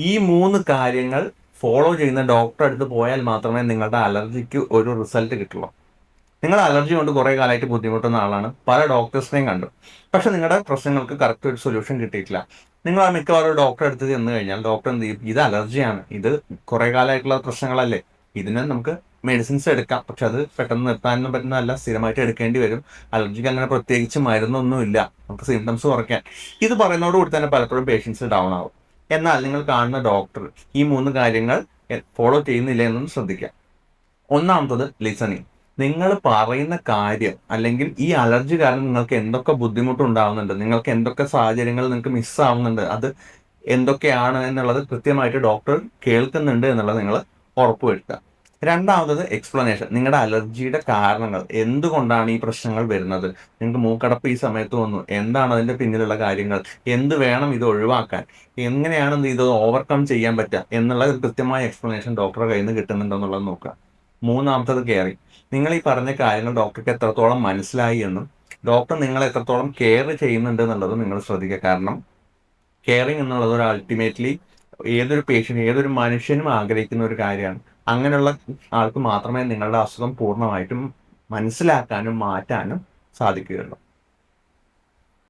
ഈ 3 കാര്യങ്ങൾ ഫോളോ ചെയ്യുന്ന ഡോക്ടറെ അടുത്ത് പോയാൽ മാത്രമേ നിങ്ങളുടെ അലർജിക്ക് ഒരു റിസൾട്ട് കിട്ടുള്ളൂ. നിങ്ങൾ അലർജി കൊണ്ട് കുറേ കാലമായിട്ട് ബുദ്ധിമുട്ടുന്ന ആളാണ്. പല ഡോക്ടേഴ്സിനെയും കണ്ടു. പക്ഷെ നിങ്ങളുടെ പ്രശ്നങ്ങൾക്ക് കറക്റ്റ് ഒരു സൊല്യൂഷൻ കിട്ടിയിട്ടില്ല. നിങ്ങൾ ആ മിക്കവാറും ഒരു ഡോക്ടറെ അടുത്ത് ചെന്ന് കഴിഞ്ഞാൽ ഡോക്ടർ എന്ത് ചെയ്യും? ഇത് അലർജിയാണ്. ഇത് കുറേ കാലമായിട്ടുള്ള പ്രശ്നങ്ങളല്ലേ. ഇതിന് നമുക്ക് മെഡിസിൻസ് എടുക്കാം. പക്ഷെ അത് പെട്ടെന്ന് നിർത്താനൊന്നും പറ്റുന്നതല്ല. സ്ഥിരമായിട്ട് എടുക്കേണ്ടി വരും. അലർജിക്ക് അങ്ങനെ പ്രത്യേകിച്ച് മരുന്നൊന്നുമില്ല. നമുക്ക് സിംറ്റംസ് കുറയ്ക്കാൻ. ഇത് പറയുന്നതോടുകൂടി തന്നെ പലപ്പോഴും പേഷ്യൻസ് ഡൗൺ ആവും. എന്നാൽ നിങ്ങൾ കാണുന്ന ഡോക്ടർ ഈ 3 കാര്യങ്ങൾ ഫോളോ ചെയ്യുന്നില്ല എന്നൊന്ന് ശ്രദ്ധിക്കാം. ഒന്നാമത്തത് ലിസണിങ്. നിങ്ങൾ പറയുന്ന കാര്യം അല്ലെങ്കിൽ ഈ അലർജി കാരണം നിങ്ങൾക്ക് എന്തൊക്കെ ബുദ്ധിമുട്ടുണ്ടാവുന്നുണ്ട്, നിങ്ങൾക്ക് എന്തൊക്കെ സാഹചര്യങ്ങൾ നിങ്ങൾക്ക് മിസ്സാവുന്നുണ്ട്, അത് എന്തൊക്കെയാണ് എന്നുള്ളത് കൃത്യമായിട്ട് ഡോക്ടർ കേൾക്കുന്നുണ്ട് എന്നുള്ളത് നിങ്ങൾ ഉറപ്പുവരുത്തുക. രണ്ടാമത്തത് എക്സ്പ്ലനേഷൻ. നിങ്ങളുടെ അലർജിയുടെ കാരണങ്ങൾ, എന്തുകൊണ്ടാണ് ഈ പ്രശ്നങ്ങൾ വരുന്നത്, നിങ്ങൾക്ക് മൂക്കടപ്പ് ഈ സമയത്ത് വന്നു, എന്താണ് അതിന്റെ പിന്നിലുള്ള കാര്യങ്ങൾ, എന്ത് വേണം ഇത് ഒഴിവാക്കാൻ, എങ്ങനെയാണ് ഇത് ഓവർകം ചെയ്യാൻ പറ്റുക എന്നുള്ള ഒരു കൃത്യമായ എക്സ്പ്ലനേഷൻ ഡോക്ടറുടെ കയ്യിൽ നിന്ന് കിട്ടുന്നുണ്ടോ എന്നുള്ളത് നോക്കുക. മൂന്നാമത്തത് കെയറിങ്. നിങ്ങൾ ഈ പറഞ്ഞ കാര്യങ്ങൾ ഡോക്ടർക്ക് എത്രത്തോളം മനസ്സിലായി എന്നും ഡോക്ടർ നിങ്ങളെ എത്രത്തോളം കെയർ ചെയ്യുന്നുണ്ട് എന്നുള്ളതും നിങ്ങൾ ശ്രദ്ധിക്കുക. കാരണം കെയറിങ് എന്നുള്ളത് ഒരു അൾട്ടിമേറ്റ്ലി ഏതൊരു പേഷ്യൻ്റ്, ഏതൊരു മനുഷ്യനും ആഗ്രഹിക്കുന്ന ഒരു കാര്യമാണ്. അങ്ങനെയുള്ള ആൾക്ക് മാത്രമേ നിങ്ങളുടെ അസുഖം പൂർണ്ണമായിട്ടും മനസ്സിലാക്കാനും മാറ്റാനും സാധിക്കുകയുള്ളൂ.